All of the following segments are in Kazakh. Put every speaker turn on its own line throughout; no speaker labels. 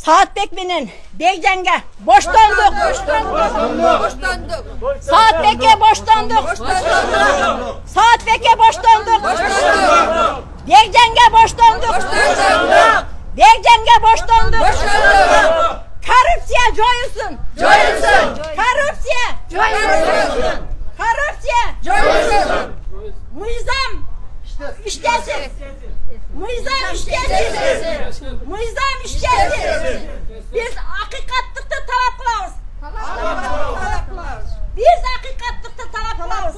Saatbek menен Beycanга boşlandık. Saatbek'e boşlandık. Saatbek'e boşlandık. Beycanга boşlandık. Beycanга boşlandık. Korrupsiya joyulsun. Korrupsiya joyulsun. Korrupsiya joyulsun. Muizam işlesin. Muizam işlesin. Muizam işlesin. Biz hakikatlıkta talep kılağız. Biz hakikatlıkta talep kılağız.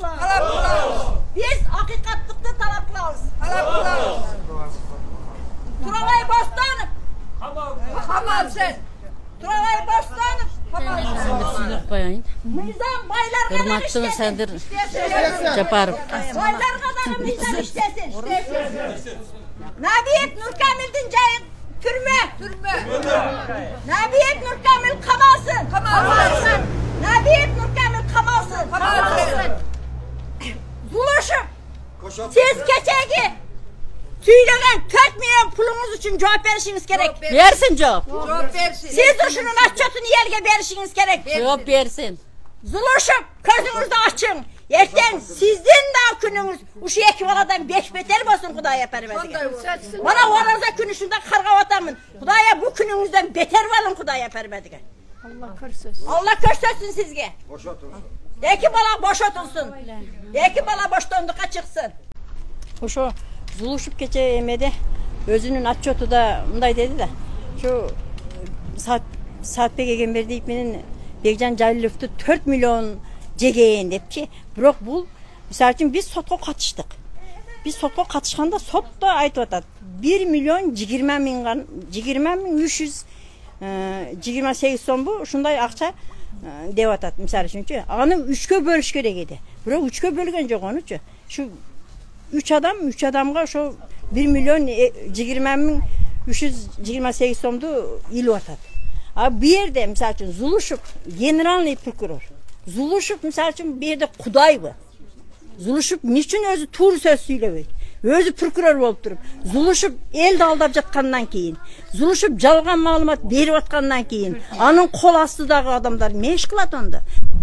Biz hakikatlıkta talep kılağız. Turalay Bostanov. Hamam sen. Turalay Bostanov. Muizam baylar kadar işlesin.
Sendir Japarov.
Baylar kadar muizam işlesin. Nabiyet Nurkamil'din cayın türme. Nabiyet Nurkamil kamalsın. Nabiyet Nurkamil kamalsın. Zuluşum. Siz keçegi tüylenen 4 milyon pulunuz için cevap verişiniz gerek.
Versin cevap.
Siz de şunun aççotunu yerge verişiniz gerek.
Cevap versin.
Zuluşum gözünüzü açın. Yerten sizin de gününüz uşu ekivaladan 5 beter basın Kudaya perverdige. Bana oraza günüsünde karga vatamın. Kudaya bu gününüzden beter varın Kudaya perverdige. Allah körsötsün sizge. De ki bala boşatılsın. De ki bala boştonduka çıksın. Uşu zuluşup geçe emede özünün atçotu da bunday dedi de. Şu Saatbek Egenber deyip menin Bekcan Calilov'tu 4 milyon cegeyen dep ki, biroq bu misal üçün biz sotqa katıştık. Biz sotqa katışkanda sot da aytып atat. 1 milyon 20 min 328 so'm bu şunday akça dep atat misal üçünçü. Аны 3'kө bölüş керек edi. Biroq 3'kө bölgen жоқ onучу. Şu 3 adamga şu 1 milyon 20 min 328 so'mdu ilip atat. Bu yerde misal üçün Zuluşup generalный prokuror. Zuluşup misal üçün bir yerde Kuday bu. Zuluşup niçin özü tuğru söz söylebey? Özü prokuror bolup turup. Zuluşup eldi aldap жатқандан keyin. Zuluşup жалган маалымат берип аткандан keyin. Анын кол астыдагы адамдар не иш кылат онда?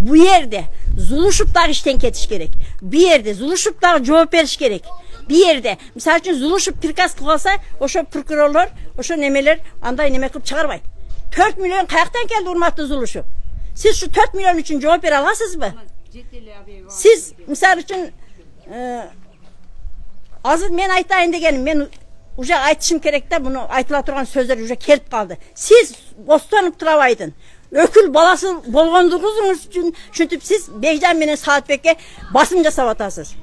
Bu yerde Zuluşup dagы иштен кетиш керек. Bu yerde Zuluşup dagы жооп бериш керек. Bir yerde misal üçün Zuluşup приказ кылып алса, ошо прокурорлор, ошо немелер андай неме кылып чыгарбайт. 4 milyon kayaktan geldi urmatlı Zuluşup. Siz şu 4 milyon için cevap ver alasınız mı? Siz misal için azı men aytayın degenim, men uca aytışım gerek de bunu aytıla turgan sözler uca kelip kaldı. Siz bostanıp turabaydın. Ökül balası bolgonduğunuz için şuntip siz Beycan menen Saatbek'e basım jasap atasız.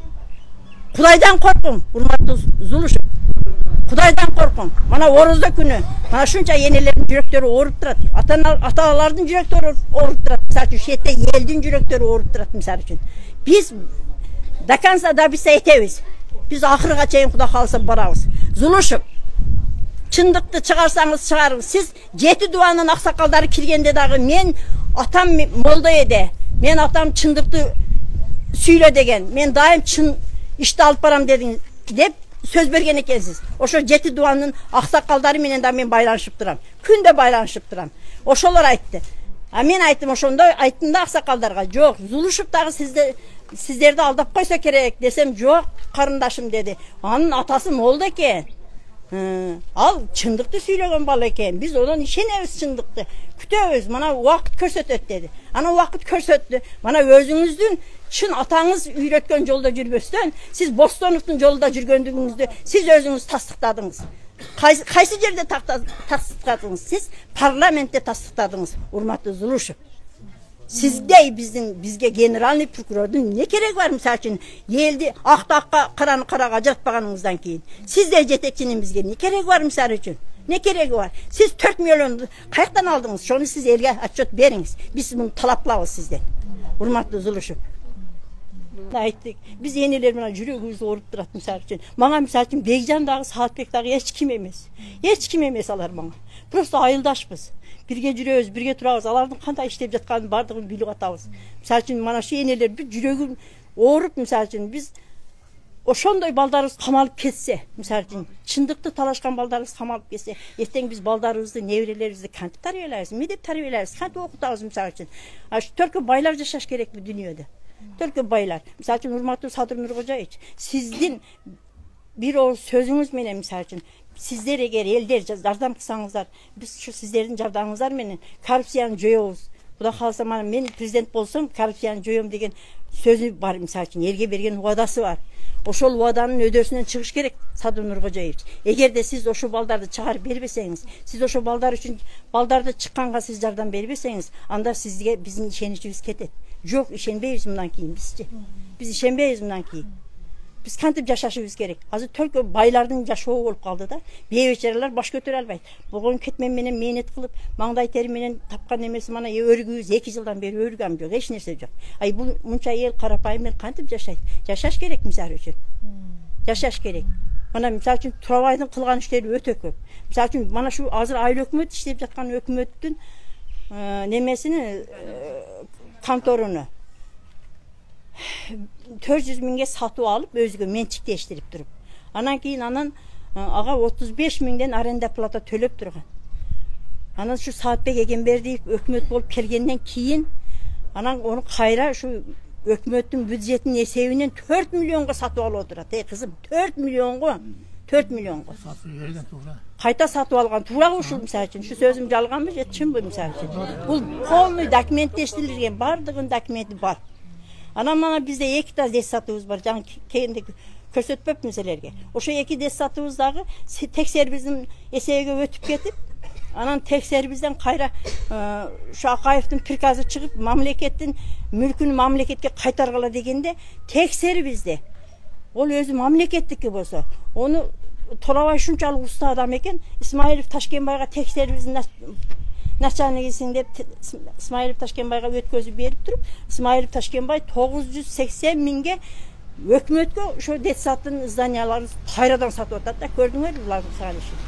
Kudaydan korkun urmatlı Zuluşup. Kudaydan korkun. Mana oruzda günü. Mana şunca yenelerin yürekleri oğurup durat. Atalarının yürekleri oğurup durat. Misal üçün şehette yeldin yürekleri oğurup durat misal üçün. Biz dakansa da biz etebiz. Biz ahırga çeyin Kuda kalsa barabız. Zuluşup. Çındıkты çıkarsanız çıkarın. Siz Jeti duanın aksakalları kirgende dağı men atam molda ede. Men atam çındıkты süyle degen. Men daim çın işte alıp baram dedin dep söz bergen ekensiz. Oşo Jeti duanın aksakalları menen da men baylanışıp duram. Günde baylanışıp duram. Oşolar aytты. Men ayttım oşonda ayttım da aksakallarga. Yok, Zuluşup dagı sizlerdi aldap koysa kerek desem yok karındaşım dedi. Anın atası molda eken. Al çındıkты söylegen bala eken. Biz odan işenemiz çındıkты. Kütöbüz, mana vakit körsötöt dedi. Ana vakit körsöttü. Mana özünüzdün çın atanız üretken yolda жүрбөстөн, siz Bostanov'un yolda жүрgöndüğünüzde siz özünüz tasdiqladınız. Kaysı yerde tasdiqladınız? Siz parlamentте tasdiqladınız, urmatlı Zuluşup. Sizde bizge generalный prokurordun ne gerek var misal üçün? Yeldi akta akka karanı karaga жатпаганыңыздан keyin. Sizde jetekçinin bizge ne gerek var misal üçün? Ne gereği var? Siz 4 milyon kayaktan aldınız. Şunu siz elge atçot beriniz. Biz bunu talaplağız sizden. Urmatlı Zuluşup. Ayttık. Biz yeniler bana yüreğimizi orup durat misal üçün. Bana misal üçün Beycan dağı, Saatbek dağı hiç kim emez. Hiç kim emez alar bana. Prosto ayıldaşpız. Birge жүрөбүз, birge turabız. Alardın kандай işlep жатканын bardığını bilip atabız. Misal üçün mana şu yeniler bir yüreğim orup misal üçün biz ошондой балдарыбыз камалып кетсе, мисалы үчүн чындыкты талашкан балдарыбыз камалып кетсе, эртең биз балдарыбызды, неберелерибизди кантип тарбиялайбыз, эмне деп тарбиялайбыз, кантип окутабыз мисалы үчүн. Только байлар жашаш керек бу дүйнөдө. Только байлар. Мисалы үчүн урматтуу Садыр Нуркожоевич, сиздин бир ооз сөзүңүз менен мисалы үчүн сиздер эгер элдер жардам кылсаңыздар, биз ушу сиздердин жардамыңыздар менен коррупцияны жоебуз. Кудай кааласа мен президент болсом, коррупцияны жоем деген сөзү бар мисалы үчүн, элге берген убадасы бар. Ошол убаданын өдөсүнөн чыгыш керек Садыр Нуркожоевич. Эгерде сиз ошол балдарды чыгарып бербесеңиз, сиз ошол балдар үчүн балдарды чыкканга сиз жардам бербесеңиз, анда сизге биздин ишеничибиз кетет. Жок, ишенбейбиз мындан кийин бизчи. Биз ишенбейбиз мындан кийин. Биз кантип жашашыбыз керек? Азыр только байлардын жашоо болуп калды да. Бейбечаралар баш көтөрө албайт. Болгон кетмен менен мээнет кылып, маңдай тери менен тапкан эмеси мана өргүбүз 2 жылдан бери өргөм жок, эч нерсе жок. Бул мынча эл карапайым эл кантип жашайт? Жашаш керек мисалы үчүн. Жашаш керек. Мана мисалы үчүн Турабайдын кылган иштери өтө көп. Мисалы үчүн мана шу азыр айыл өкмөт иштеп жаткан өкмөттүн немесини конторуну 400 миңге сатып алып, өзгө менчиктештирип туруп. Анан кийин ага 35 миңден аренда плата төлөп турган. Анан шу Саатбек Эгембердиев өкмөт болуп келгенден кийин анан ону кайра ушу өкмөттүн бюджетинин эсебинен 4 миллионго сатып алып отурат. Кызым, 4 миллионго. 4 миллионго. Кайта сатып алган туура ушул мисалы үчүн. Шу сөзүм жалганбы же чынбы мисалы үчүн. Бул полный документтештирилген, бардыгынын документи бар. Анан мана бизде 2 та детсатыбыз бар. Жаңы кийинде көрсөтпөпмүн силерге. Ошо 2 детсатыбыз дагы текшербиздин эсебиге өтүп кетип, анан текшербизден кайра ушу Акаевдин приказы чыгып, мамлекеттин мүлкүн мамлекетке кайтаргыла дегенде текшербизде. Ол өзү мамлекеттики болсо, ону Турабай ушунчалык уста адам экен, Исмаилов Ташкенбайга текшербиздин начальнигисиң деп Исмаилов Ташкенбайга өткөзүп берип туруп, Исмаилов Ташкенбай 980 миңге өкмөткө ошо детсаттын зданияларын кайрадан сатып атат да, көрдүңөр булардын салышын.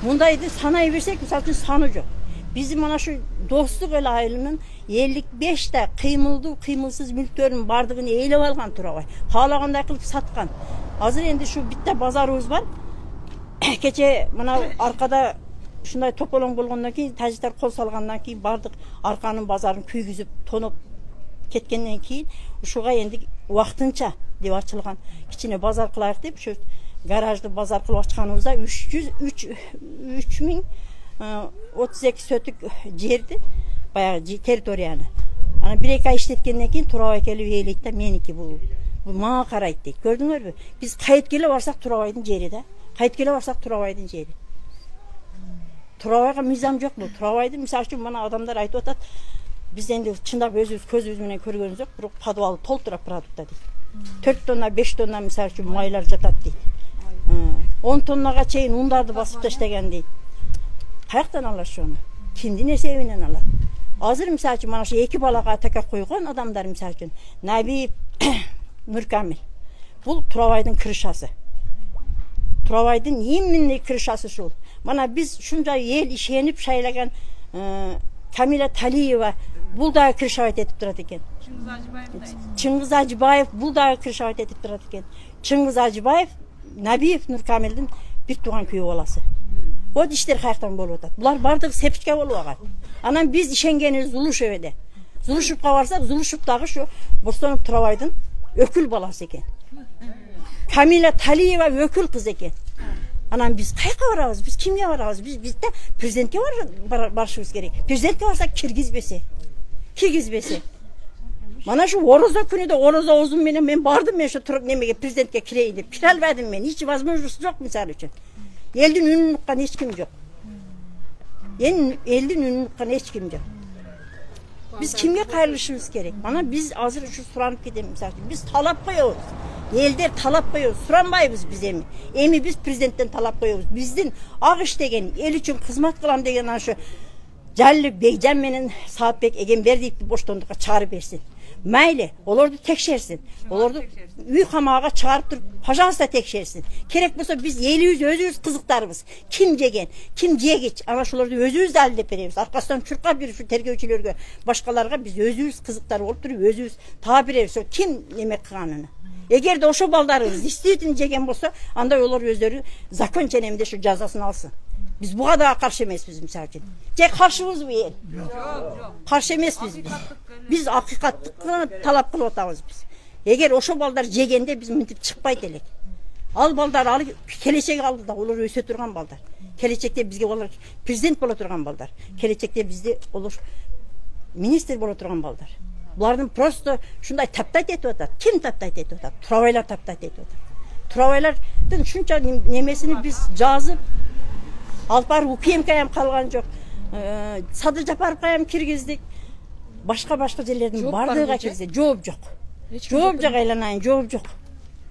Мындайды санай берсек, мисалы үчүн саны жок. Биздин мана шу достук эл айылынын 55 та кыймылдуу, кыймылсыз мүлктөрүнүн бардыгын ээлеп алган Турабай. Каалагандай кылып саткан. Азыр энди шу битте базарыбыз бар. Кече мына аркада ушундай тополоң болгондон кийин, тажиктер кол салгандан кийин бардык арканын базарын күйгүзүп, тоноп кеткенден кийин ушуга энди убактынча деп ачылган кичине базар кылайык деп ушу гаражды базар кылып ачканыбызда 3 миң 32 сөтүк жерди, баягы территорияны. Ана 1-2 ай иштеткенден кийин Турабай келип ээлейт да, меники бул мага карайт дейт. Көрдүңөрбү? Биз кайткеле барсак Турабайдын жери да. Кайткеле барсак Турабайдын жери. Турабайга мыйзам жок бул. Турабайды мисалы үчүн мана адамдар айтып атат. Биз энди чындап өзүбүз көзүбүз менен көргөнүбүз жок, бирок подвалы толтура продукта дейт. 4 тонна, 5 тонна мисалы үчүн майлар жатат дейт. 10 тоннага чейин ундарды басып таштаган дейт. Каяктан алат ошону? Кимдин эсебинен алат? Азыр мисалы үчүн мана ошо 2 балага атака койгон адамдар мисалы үчүн Набиев, Нуркамил. Бул Турабайдын крышасы. Турабайдын именно крышасы ушул. Мана биз ушунча эл ишенип шайлаган Камила Талиева бул дагы крышабайт этип турат экен. Чыңгыз Ажыбаев бул дагы крышабайт этип турат экен. Чыңгыз Ажыбаев Набиев Нуркамилдин бир тууган күйөө баласы. Вот иштер каяктан болуп атат. Булар бардыгы сепичке болуп алган. Анан биз ишенгенибиз Зулушевде. Зулушевка барсак, Зулушев дагы ушу Бостанов Турабайдын өкүл баласы экен. Камила Талиева өкүл кыз экен. Анан биз кайка барабыз? Биз кимге барабыз? Бизде президентке барышыбыз керек. Президентке барсак киргизбесе. Мана шу орозо күнүдө орозо оозум менен мен бардым, мен ошо туруп немеге президентке кирейин деп. Кире албадым мен. Эч возможность жок мисалы үчүн. Элдин үнүн уккан эч ким жок. Элдин үнүн уккан эч ким жок. Биз кимге кайрылышыбыз керек? Мана биз азыр ушу суранып кетем мисалы үчүн. Биз талап коебуз. Элдер талап коебуз. Суранбайбыз биз эми. Эми биз президенттен талап коебуз. Биздин ак иш деген, эл үчүн кызмат кылам деген ашы Жалил Бейжан менен Саатбек Эгембердиевди боштондукка чыгарып берсин. Mayli, olordu tekşersin. Olordu üy kamağa çıkarıp durup, pajans da tekşersin. Kerek bolsa biz eliyiz, özüyüz kızıklarımız. Kim jegen, kim jegeç, ana şolordu özüyüz de aldep berебиz. Arkasından çurkap жүрүp şu tergөөчүлөргө, başkalarga biz özüyüz kızıklar olup durup, özüyüz taap berебиз. Kim neme kılганын. Eğer de oşo baldarыбыз действительно jegen bolsa, anda olor özleri zakon çenemde şu cazasını alsın. Biz bu kadar karşı emesmiz misal üçün. Karşımız bu el. Karşı emesmiz biz. Biz hakikatlıkla talap kılıp otabız biz. Eğer oşo baldar jegende biz mintip çıkpayt elek. Al baldar al kelечек aldı da olur öse turgan baldar. Kelечекте bizge olur prezident bola turgan baldar. Kelечекте bizde olur minister bola turgan baldar. Bulardan prosto şunday taptayt etip atar. Kim taptayt etip atar? Turabaylar taptayt etip atar. Turabaylardan şunça nemesini biz жазып alып barып укемке ham калган жок. Садыр Жапаровго ham киргиздик. Башка жерлердин бардыгына киргиздик. Жооп жок. Жооп жок айланайын, жооп жок.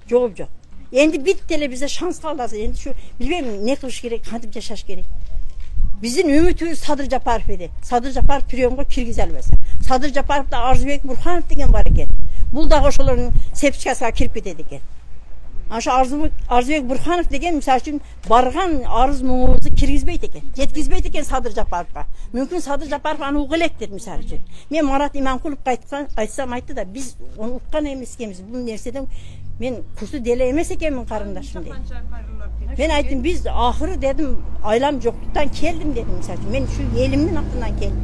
Жооп жок. Endi bit деле bize şans kaldı. Endi şu bilmem ne kılış gerek, kantip yaşaş gerek. Bizim ümidimiz Sadır Japarov edi. Sadır Japarov priyomga kirgizelmese. Sadır Japarov da Arzubek Burhanov degen bar eken. Bul da oşolaryň sepçkasına kirip ketedi eken. Aşa Arzubek Burhanov degen misal üçün bargan arız muňuňuzy kirgizbeyt eken. Jetkizbeyt eken Sadır Japarovga. Mümkün Sadır Japarov аны ugelekdir misal üçün. Men Marat İmamkulov aytsam aytdı da biz onu ukkan emeskemiz. Bu nerseden men kursu dele emes ekenmin karındaşım dedi. Ben aytdım biz ahırı dedim aylam jokluktan keldim dedim misal üçün. Men şu elimnin atından keldim.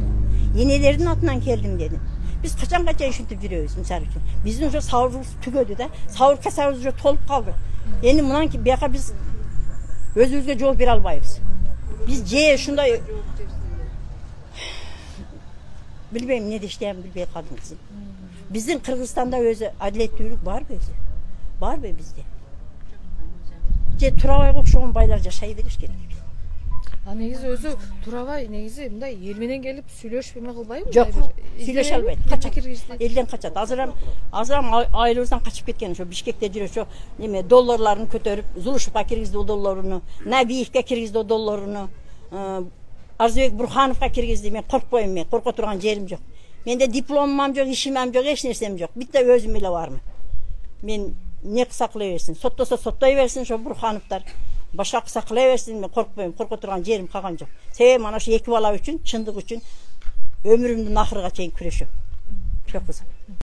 Yenelerin atından keldim dedim. Biz kaçan şuntip жүрөбүz misal üçün. Bizdin şu sahurumuz tügödü de sahur kasabımız şu tolup kaldı. Endi munan ki biyaka biz özümüzge жооп бере албайбыз. Biz je şunday bilbeyim ne deşteyen bilbey kaldım bizim. Bizim Kırgızstanda özü adaletlülük var be özü. Var be bizde. Je Turabay okşoğun baylar jaşay beriş gerek.
Негизи өзү Турабай негизи мындай эл менен келип сүйлөшүп эме кылбайбы?
Жок, сүйлөшө албайт. Качат. Элден качат. Азырам айылыбыздан качып кеткен ошо Бишкекте жүрөт ошо неме долларларын көтөрүп, Зулушевга киргизди долларыны, Набиевге киргизди долларыны, Арзубек Бурхановга киргизди. Мен коркпойм, мен корко турган жерим жок. Менде дипломум жок, ишим жок, эч нерсем жок. Битте өзүм эле бармын. Мен не кылса кыла берсин, соттосо соттой берсин ошо Бурхановдор. Başka kısa kılaversin, ben korkmayayım, korku turan yerim kalgan yok. Sebep ana şu iki bala üçün, çındık üçün ömrümün ahırına çeyin küreşim. Çok güzel.